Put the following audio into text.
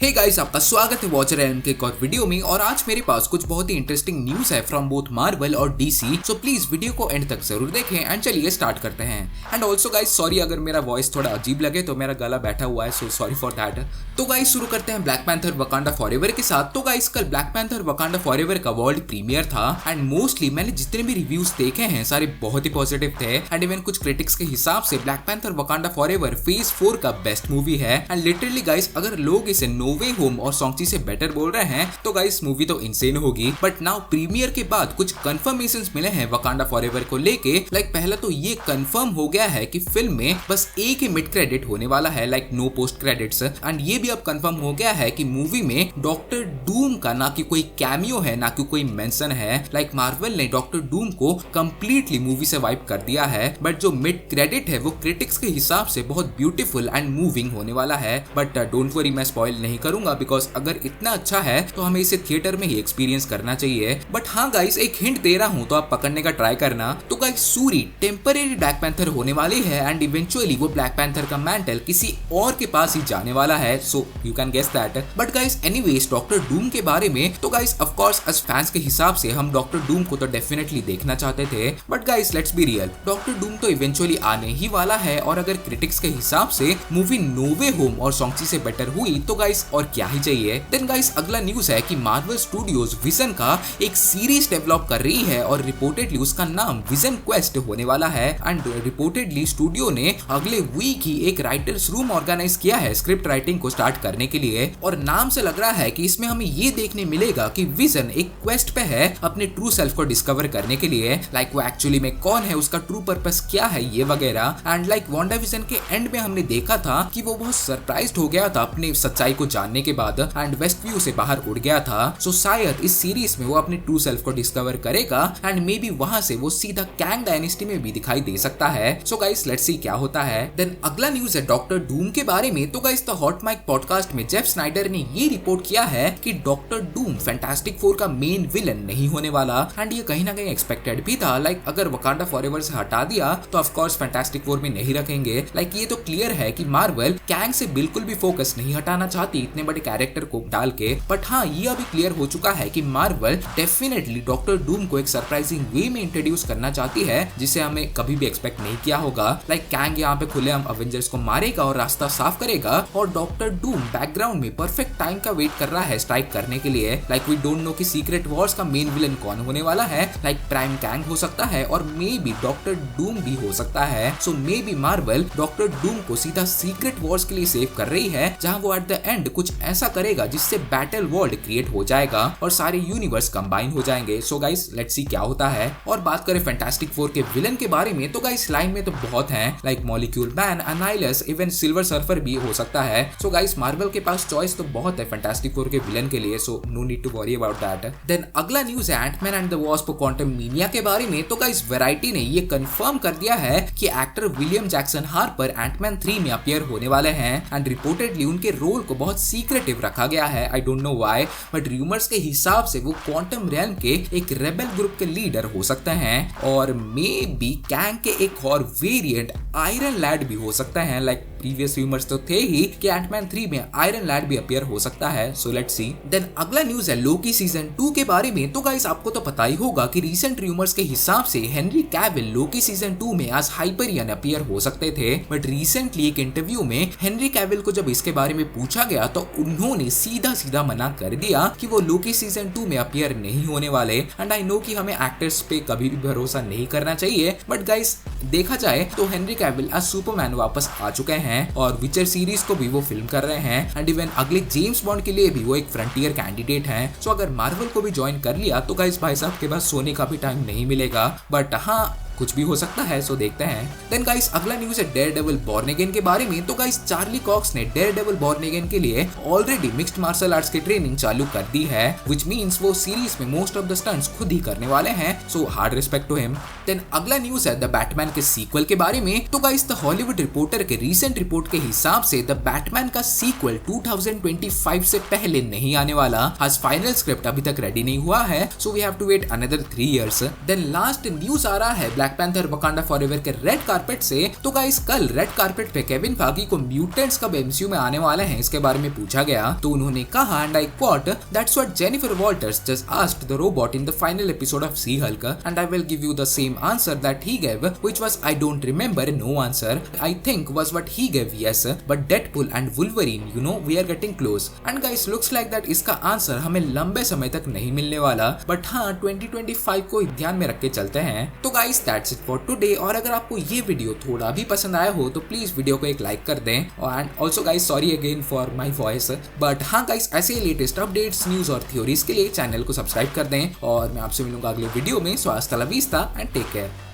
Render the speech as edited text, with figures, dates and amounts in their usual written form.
Hey guys, आपका स्वागत है वॉचर एम के एक और वीडियो में। और आज मेरे पास कुछ बहुत ही इंटरेस्टिंग न्यूज है फ्रॉम बोथ मार्वल और डीसी। सो प्लीज वीडियो को एंड तक जरूर देखें एंड चलिए स्टार्ट करते हैं। एंड ऑल्सो गाइस, सॉरी अगर मेरा वॉइस थोड़ा अजीब लगे तो मेरा गला बैठा हुआ है, सो सॉरी फॉर दैट। तो गाइस शुरू करते हैं ब्लैक पैंथर वकांडा फॉरएवर के साथ। तो गाइस कल ब्लैक पैंथर वकांडा फॉरएवर का वर्ल्ड प्रीमियर था एंड मोस्टली मैंने जितने भी रिव्यूज देखे हैं सारे बहुत ही पॉजिटिव थे। एंड इवन कुछ क्रिटिक्स के हिसाब से black Panther Wakanda forever phase 4 का बेस्ट मूवी है। एंड लिटरली गाइस, अगर लोग इसे नो वे होम और सॉन्ग से बेटर बोल रहे हैं तो गाइस मूवी तो इंसेन होगी। बट नाउ प्रीमियर के बाद कुछ कंफर्मेशंस मिले हैं वकांडा फॉरएवर को लेके। लाइक पहला तो ये कंफर्म हो गया है कि फिल्म में बस एक ही मिड क्रेडिट होने वाला है, like no post credits. And ये भी अब कंफर्म हो गया है कि मूवी में डॉक्टर डूम का ना कि कोई कैमियो है ना कि कोई मेंशन है। लाइक मार्वल ने डॉक्टर डूम को कंप्लीटली मूवी से वाइप कर दिया है। बट जो मिड क्रेडिट है वो क्रिटिक्स के हिसाब से बहुत ब्यूटीफुल एंड मूविंग होने वाला है। बट डोंट वरी, मैं स्पॉइल नहीं करूंगा बिकॉज अगर इतना अच्छा है तो हमें इसे थिएटर में ही एक्सपीरियंस करना चाहिए। बट हाँ गाइस, एक हिंट दे रहा हूँ तो आप पकड़ने का ट्राई करना। तो guys Shuri temporary Black Panther होने वाली है एंड इवेंचुअली वो ब्लैक पैंथर का मैंटल किसी और के पास ही जाने वाला है। So you can guess that. But guys anyways, Doctor Doom के बारे में तो guys of course as fans के हिसाब से हम डॉक्टर डूम को तो डेफिनेटली देखना चाहते थे। But guys let's be real, doctor Doom तो इवेंचुअली आने ही वाला है। और अगर क्रिटिक्स के हिसाब से मूवी नो वे होम और सॉन्ग से बेटर हुई तो गाइस और क्या ही चाहिए। देन गाइस अगला न्यूज है कि मार्वल स्टूडियोज विजन का एक सीरीज डेवलप कर रही है और रिपोर्टेडली उसका नाम विजन क्वेस्ट होने वाला है। एंड रिपोर्टेडली स्टूडियो ने अगले वीक ही एक राइटर्स रूम ऑर्गेनाइज किया है स्क्रिप्ट राइटिंग को स्टार्ट करने के लिए। और नाम से लग रहा है कि इसमें हमें ये देखने मिलेगा कि विजन एक क्वेस्ट पे है अपने ट्रू सेल्फ को डिस्कवर करने के लिए। लाइक वो एक्चुअली में कौन है, उसका ट्रू पर्पस क्या है, ये वगैरह। एंड लाइक वांडा विजन के एंड में हमने देखा था कि वो बहुत सरप्राइज्ड हो गया था अपने सच्चाई को जानने के बाद एंड वेस्ट व्यू से बाहर उड़ गया था। सो शायद इस सीरीज में वो अपने ट्रू सेल्फ को डिस्कवर करेगा एंड मे बी वहां से वो सीधा कैंग डायनेस्टी में भी दिखाई दे सकता है। सो गाइस लेट्स सी क्या होता है। देन अगला न्यूज है डॉक्टर डूम के बारे में। तो guys the Hot Mic podcast में जेफ स्नाइडर ने ये रिपोर्ट किया है कि डॉक्टर डूम फैंटास्टिक फोर का मेन विलन नहीं होने वाला। एंड ये कहीं ना कहीं एक्सपेक्टेड भी था। लाइक अगर वकांडा फॉरएवर से हटा दिया तो ऑफ कोर्स फैंटास्टिक फोर में नहीं रखेंगे। लाइक ये तो क्लियर है कि मार्वल कैंग से बिल्कुल भी फोकस नहीं हटाना चाहती इतने बड़े कैरेक्टर को डाल के। बट हाँ, ये अभी क्लियर हो चुका है कि मार्वल डेफिनेटली डॉक्टर डूम को एक सरप्राइजिंग वे में इंट्रोड्यूस करना चाहती है जिसे हमें कभी भी एक्सपेक्ट नहीं किया होगा। लाइक कैंग यहाँ पे खुलेआम अवेंजर्स को मारेगा और रास्ता साफ करेगा और डॉक्टर डूम बैकग्राउंड में परफेक्ट टाइम का वेट कर रहा है स्ट्राइक करने के लिए। लाइक वी डोंट नो कि सीक्रेट वॉर्स का मेन विलन कौन होने वाला है। लाइक प्राइम कैंग हो सकता है और मे बी डॉक्टर डूम भी हो सकता है। So maybe Marvel Doctor Doom को सीधा सीक्रेट वॉर्स के लिए सेव कर रही है, जहाँ वो एट द एंड कुछ ऐसा करेगा जिससे बैटल वर्ल्ड क्रिएट हो जाएगा और सारे यूनिवर्स कंबाइन हो जाएंगे। सो गाइस लेट्स सी क्या होता है। और बात करें फैंटास्टिक फोर के विलन के बारे में तो गाइस लाइन में तो बहुत हैं। Like Molecule Man, Annihilus, even Silver Surfer भी हो सकता है। सो गाइस मार्वल के पास चॉइस तो बहुत है फैंटास्टिक फोर के विलन के लिए। So no need to worry about that. Then अगला न्यूज है Ant Man and the Wasp Quantumania के बारे में। तो गाइस वैरायटी ने ये कंफर्म कर दिया है कि actor William Jackson Harper Ant Man 3 में अपीयर होने वाले हैं एंड रिपोर्टेडली उनके रोल को बहुत सीक्रेटिव रखा गया है। I don't know why, but rumours के हिसाब से वो क्वांटम रियल्म के एक रेबल ग्रुप के लीडर हो सकते हैं और मे बी कैंग के एक और वेरिएंट आयरन लैड भी हो सकता है। लाइक प्रीवियस रूमर्स तो थे ही कि एंटमैन 3 में आयरन लैड भी अपीयर हो सकता है। So let's see. देन अगला न्यूज है लोकी सीजन 2 के बारे में। तो गाइस आपको तो पता ही होगा कि रीसेंट रूमर्स के हिसाब से हेनरी कैविल लोकी सीजन 2 में एज हाइपरियन अपीयर हो सकते थे। बट रिसेंटली एक इंटरव्यू में हेनरी कैविल को जब इसके बारे में पूछा गया तो उन्होंने सीधा सीधा मना कर दिया कि वो लोकी सीजन 2 में अपीयर नहीं होने वाले। एंड आई नो कि हमें एक्टर्स पे कभी भी भरोसा नहीं करना चाहिए, बट गाइस देखा जाए तो हेनरी कैविल एज सुपरमैन वापस आ चुके हैं और विचर सीरीज को भी वो फिल्म कर रहे हैं एंड इवन अगले जेम्स बॉन्ड के लिए भी वो एक फ्रंटियर कैंडिडेट हैं। सो अगर मार्वल को भी ज्वाइन कर लिया तो गाइस भाई साहब के पास सोने का भी टाइम नहीं मिलेगा। बट हाँ, कुछ भी हो सकता है। सो देखते हैं। देन गाइस अगला न्यूज है डेयरडेविल बॉर्न अगेन के बारे में। तो गाइस चार्ली कॉक्स ने डेयरडेविल बॉर्न अगेन के लिए ऑलरेडी मिक्स्ड मार्शल आर्ट्स की ट्रेनिंग चालू कर दी है, व्हिच मींस वो सीरीज में मोस्ट ऑफ द स्टंट्स खुद ही करने वाले हैं। So hard respect to him. Then अगला न्यूज है द बैटमैन के सीक्वल के बारे में। तो गाइस द हॉलीवुड रिपोर्टर के रीसेंट रिपोर्ट के हिसाब से द बैटमैन का सीक्वल 2025 से पहले नहीं आने वाला। आज फाइनल स्क्रिप्ट अभी तक रेडी नहीं हुआ है, so we have to wait another 3 years. Then last news आ रहा है Black Black Panther Wakanda Forever के रेड कार्पेट से। तो गाइस कल रेड कार्पेट पे केविन फागी को म्यूटेंट्स कब एमसीयू में आने वाले हैं इसके बारे में पूछा गया, तो उन्होंने कहा and I quote, that's what Jennifer Walters just asked the robot in the final episode of She Hulk and I will give you the same answer that he gave which was I don't remember, no answer, I think was what he gave, yes but Deadpool and Wolverine you know we are getting close. And guys looks like that इसका आंसर हमें लंबे समय तक नहीं मिलने वाला, but हाँ 2025 को ध्यान में रख के चलते हैं। तो guys that's it for today, और अगर आपको ये वीडियो थोड़ा भी पसंद आया हो तो प्लीज वीडियो को एक लाइक कर दें। And also guys sorry again for my voice, but हाँ गाइस ऐसे ही लेटेस्ट अपडेट्स, न्यूज और थ्योरीज के लिए चैनल को सब्सक्राइब कर दें और मैं आपसे मिलूंगा अगले वीडियो में। सो हasta la vista and take care.